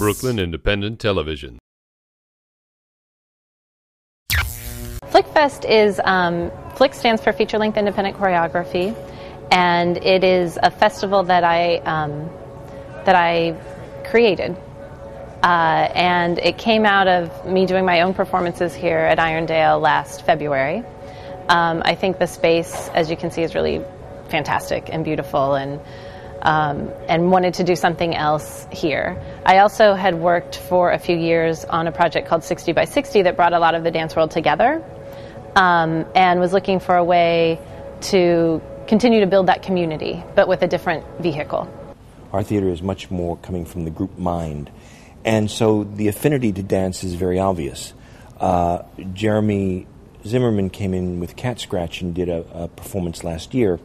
Brooklyn Independent Television. FLICfest is, FLIC stands for Feature Length Independent Choreography, and it is a festival that I created. And it came out of me doing my own performances here at Irondale last February. I think the space, as you can see, is really fantastic and beautiful, and wanted to do something else here. I also had worked for a few years on a project called 60 by 60 that brought a lot of the dance world together, and was looking for a way to continue to build that community, but with a different vehicle. Our theater is much more coming from the group mind, and so the affinity to dance is very obvious. Jeremy Zimmerman came in with Cat Scratch and did a performance last year,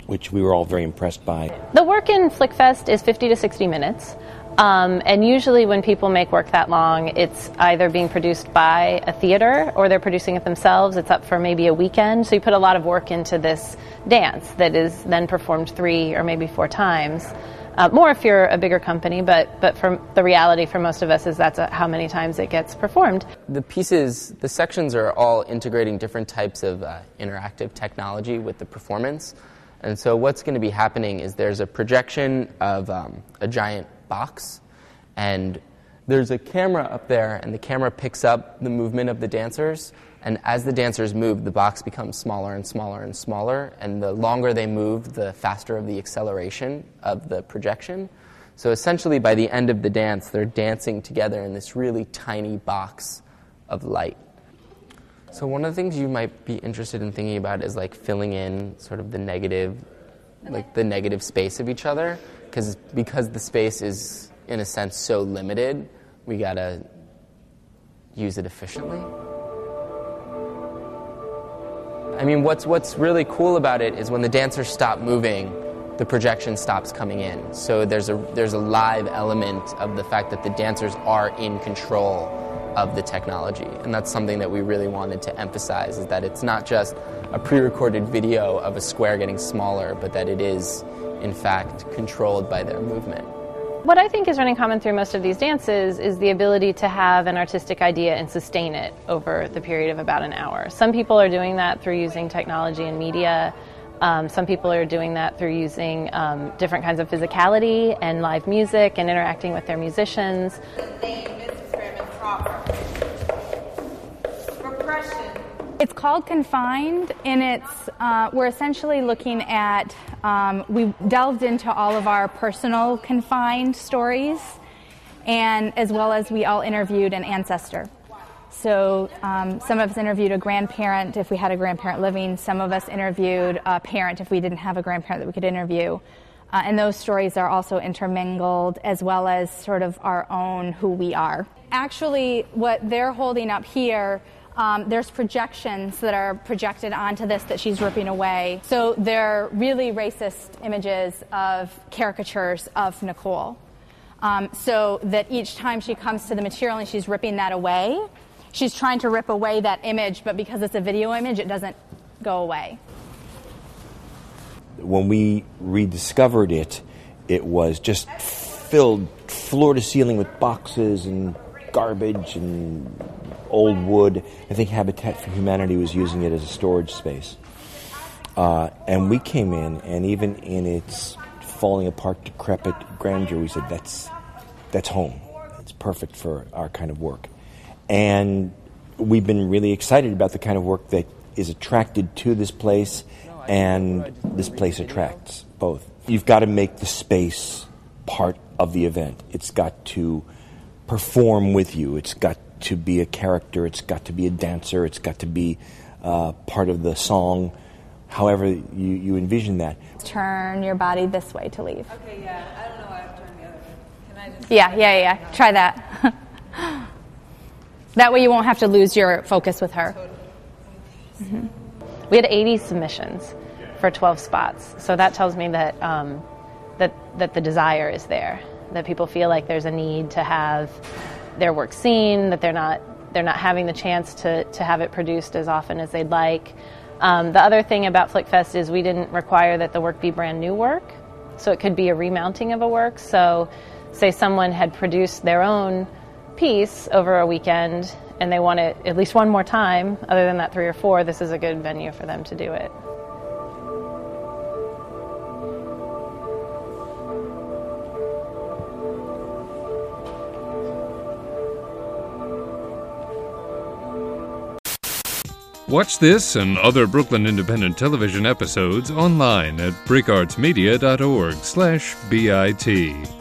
which we were all very impressed by. The work in FLICfest is 50 to 60 minutes. And usually when people make work that long, it's either being produced by a theater or they're producing it themselves. It's up for maybe a weekend. So you put a lot of work into this dance that is then performed 3 or maybe 4 times. More if you're a bigger company, but from the reality for most of us is that's how many times it gets performed. The sections are all integrating different types of interactive technology with the performance. And so what's going to be happening is there's a projection of a giant box, and there's a camera up there, and the camera picks up the movement of the dancers, and as the dancers move, the box becomes smaller and smaller and smaller, and the longer they move, the faster of the acceleration of the projection. So essentially by the end of the dance, they're dancing together in this really tiny box of light. So one of the things you might be interested in thinking about is like filling in sort of the negative space of each other, because the space is in a sense so limited, we gotta use it efficiently. I mean, what's really cool about it is when the dancers stop moving, the projection stops coming in. So there's a live element of the fact that the dancers are in control of the technology, and that's something that we really wanted to emphasize, is that it's not just a pre-recorded video of a square getting smaller, but that it is in fact controlled by their movement. What I think is running common through most of these dances is the ability to have an artistic idea and sustain it over the period of about an hour. Some people are doing that through using technology and media. Some people are doing that through using different kinds of physicality and live music and interacting with their musicians. It's called Confined, and we're essentially looking at, we delved into all of our personal confined stories, and as well as we all interviewed an ancestor. So some of us interviewed a grandparent if we had a grandparent living, some of us interviewed a parent if we didn't have a grandparent that we could interview. And those stories are also intermingled, as well as sort of our own who we are. Actually, what they're holding up here, there's projections that are projected onto this that she's ripping away. So they're really racist images of caricatures of Nicole. So that each time she comes to the material and she's ripping that away, she's trying to rip away that image, but because it's a video image, it doesn't go away. When we rediscovered it, it was just filled floor to ceiling with boxes and garbage and old wood. I think Habitat for Humanity was using it as a storage space. And we came in, and even in its falling apart, decrepit grandeur, we said, that's home. It's perfect for our kind of work. And we've been really excited about the kind of work that is attracted to this place, and this place attracts both. You've got to make the space part of the event. It's got to perform with you. It's got to be a character. It's got to be a dancer. It's got to be part of the song, however you envision that. Turn your body this way to leave. Okay, yeah. I don't know why I've turned the other way. Can I just... Yeah. Try that. That way you won't have to lose your focus with her. Mm-hmm. We had 80 submissions for 12 spots, so that tells me that that the desire is there, that people feel like there's a need to have their work seen, that they're not having the chance to have it produced as often as they'd like. The other thing about FLICfest is we didn't require that the work be brand new work, so it could be a remounting of a work. So say someone had produced their own piece over a weekend and they want it at least one more time, other than that 3 or 4, this is a good venue for them to do it. Watch this and other Brooklyn Independent Television episodes online at breakartsmedia.org/BIT.